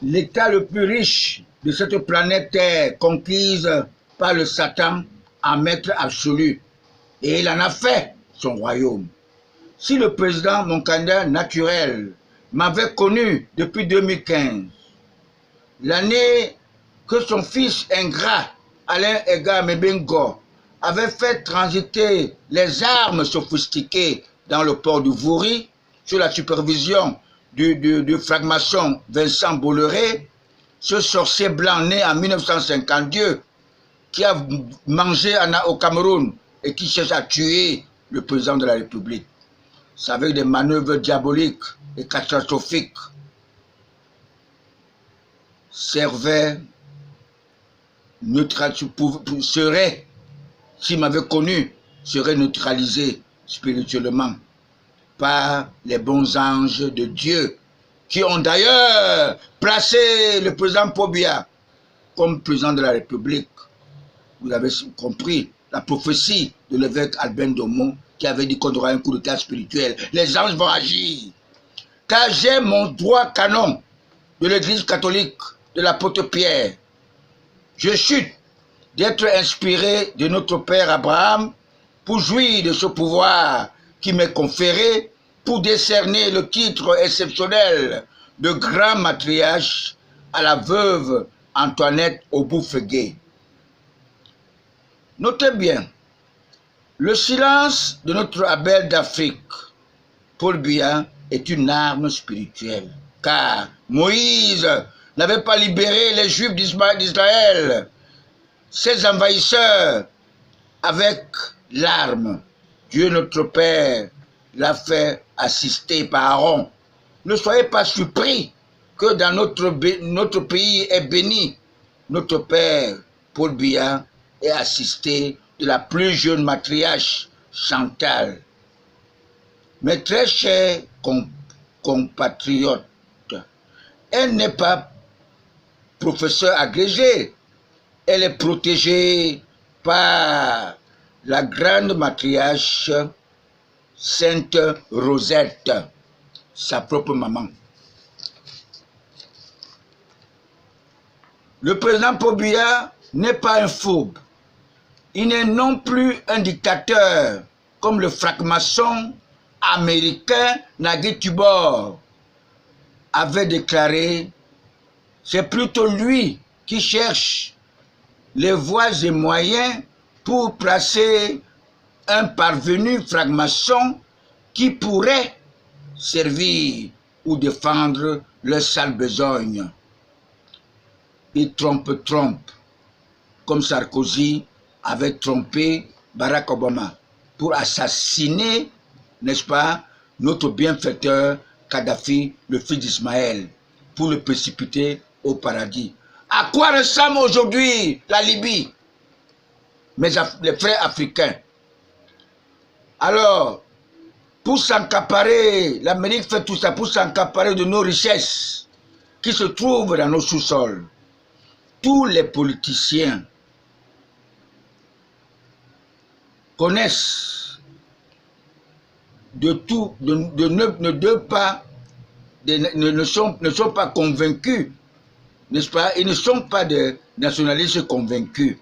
l'état le plus riche de cette planète Terre conquise par le Satan en maître absolu. Et il en a fait son royaume. Si le président, mon candidat naturel, m'avait connu depuis 2015, l'année que son fils ingrat, Alain Edgar Mebengo, avait fait transiter les armes sophistiquées dans le port du Vouri, sous la supervision du franc-maçon Vincent Bolloré, ce sorcier blanc né en 1952, qui a mangé au Cameroun et qui cherche à tuer le président de la République. C'est avec des manœuvres diaboliques et catastrophiques. Servait, serait, s'il m'avait connu, serait neutralisé spirituellement par les bons anges de Dieu, qui ont d'ailleurs placé le président Paul Biya comme président de la République. Vous avez compris la prophétie de l'évêque Albin Domo qui avait dit qu'on aura un coup d'état spirituel. Les anges vont agir. Car j'ai mon droit canon de l'église catholique de l'apôtre Pierre. Je chute d'être inspiré de notre père Abraham pour jouir de ce pouvoir qui m'est conféré pour décerner le titre exceptionnel de grand matriarche à la veuve Antoinette Oboufegué. Notez bien, le silence de notre Abel d'Afrique, Paul Biya, est une arme spirituelle, car Moïse n'avait pas libéré les Juifs d'Israël, ses envahisseurs, avec l'arme. Dieu notre Père l'a fait assister par Aaron. Ne soyez pas surpris que dans notre pays est béni. Notre Père, Paul Biya, est assisté de la plus jeune matriarche, Chantal. Mes très chers compatriotes, elle n'est pas professeure agrégée, elle est protégée par la grande matriarche Sainte Rosette, sa propre maman. Le président Paul Biya n'est pas un fourbe. Il n'est non plus un dictateur comme le franc-maçon américain Nagui Tubor avait déclaré. C'est plutôt lui qui cherche les voies et moyens pour placer un parvenu franc-maçon qui pourrait servir ou défendre leur sale besogne. Il trompe, comme Sarkozy avait trompé Barack Obama pour assassiner, n'est-ce pas, notre bienfaiteur Kadhafi, le fils d'Ismaël, pour le précipiter au paradis. À quoi ressemble aujourd'hui la Libye, les frères africains? Alors, pour s'accaparer, l'Amérique fait tout ça pour s'accaparer de nos richesses qui se trouvent dans nos sous-sols. Tous les politiciens connaissent de tout, ne sont pas convaincus, n'est-ce pas? Ils ne sont pas des nationalistes convaincus.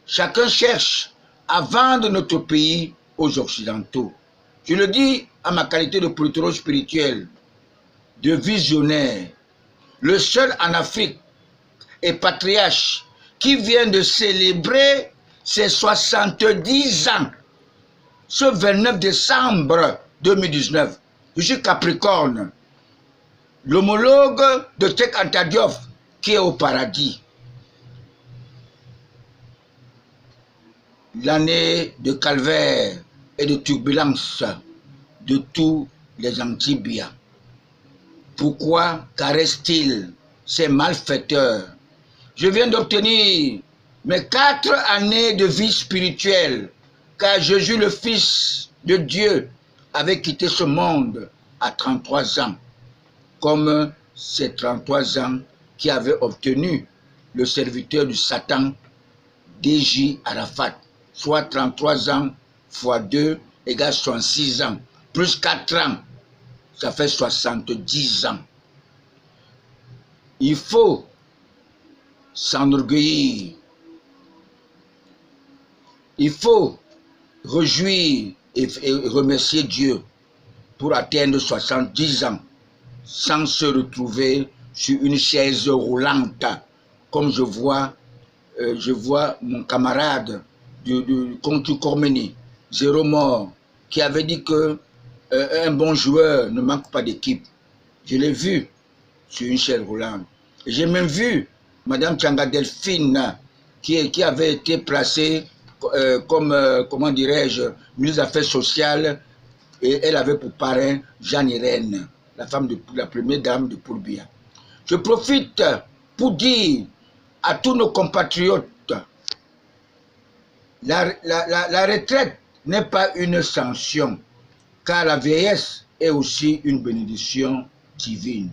Chacun cherche à vendre notre pays aux Occidentaux. Je le dis à ma qualité de politologue spirituel, de visionnaire, le seul en Afrique et patriarche qui vient de célébrer ses 70 ans ce 29 décembre 2019. Je suis Capricorne, l'homologue de Cheikh Anta Diop qui est au paradis. L'année de calvaire et de turbulence de tous les Antibia. Pourquoi caresse-t-il ces malfaiteurs? Je viens d'obtenir mes 4 années de vie spirituelle, car Jésus, le Fils de Dieu, avait quitté ce monde à 33 ans, comme ces 33 ans qui avaient obtenu le serviteur du Satan, DJ Arafat, soit 33 ans fois 2 égale 66 ans, plus 4 ans, ça fait 70 ans. Il faut s'enorgueillir. Il faut réjouir et remercier Dieu pour atteindre 70 ans sans se retrouver sur une chaise roulante, comme je vois mon camarade du Conti Cormeni, Zéro Mort, qui avait dit que un bon joueur ne manque pas d'équipe. Je l'ai vu sur une chaise roulante. J'ai même vu Madame Tchanga Delphine qui avait été placée comme, comment dirais-je, ministre des Affaires sociales, et elle avait pour parrain Jeanne Irène, la première dame de Pourbia. Je profite pour dire à tous nos compatriotes, la retraite n'est pas une sanction, car la vieillesse est aussi une bénédiction divine.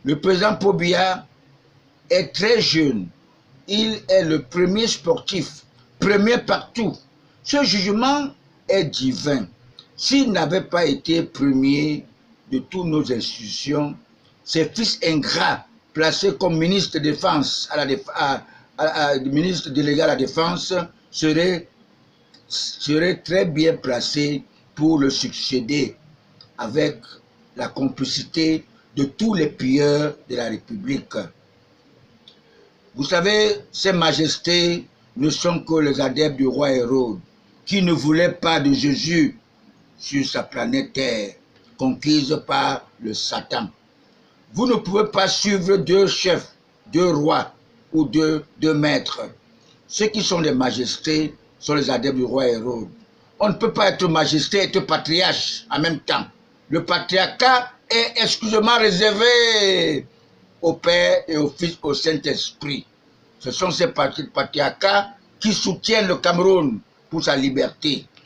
Le président Pourbia est très jeune. Il est le premier sportif, premier partout. Ce jugement est divin. S'il n'avait pas été premier de toutes nos institutions, ses fils ingrats, placés comme ministre de Défense, ministre délégué à la Défense, seraient très bien placés pour le succéder avec la complicité de tous les pilleurs de la République. Vous savez, ces majestés ne sont que les adeptes du roi Hérode, qui ne voulait pas de Jésus sur sa planète Terre, conquise par le Satan. Vous ne pouvez pas suivre deux chefs, deux rois ou deux maîtres. Ceux qui sont les majestés sont les adeptes du roi Hérode. On ne peut pas être majesté et être patriarche en même temps. Le patriarcat est exclusivement réservé au Père et au Fils, au Saint-Esprit. Ce sont ces patriarcats qui soutiennent le Cameroun pour sa liberté.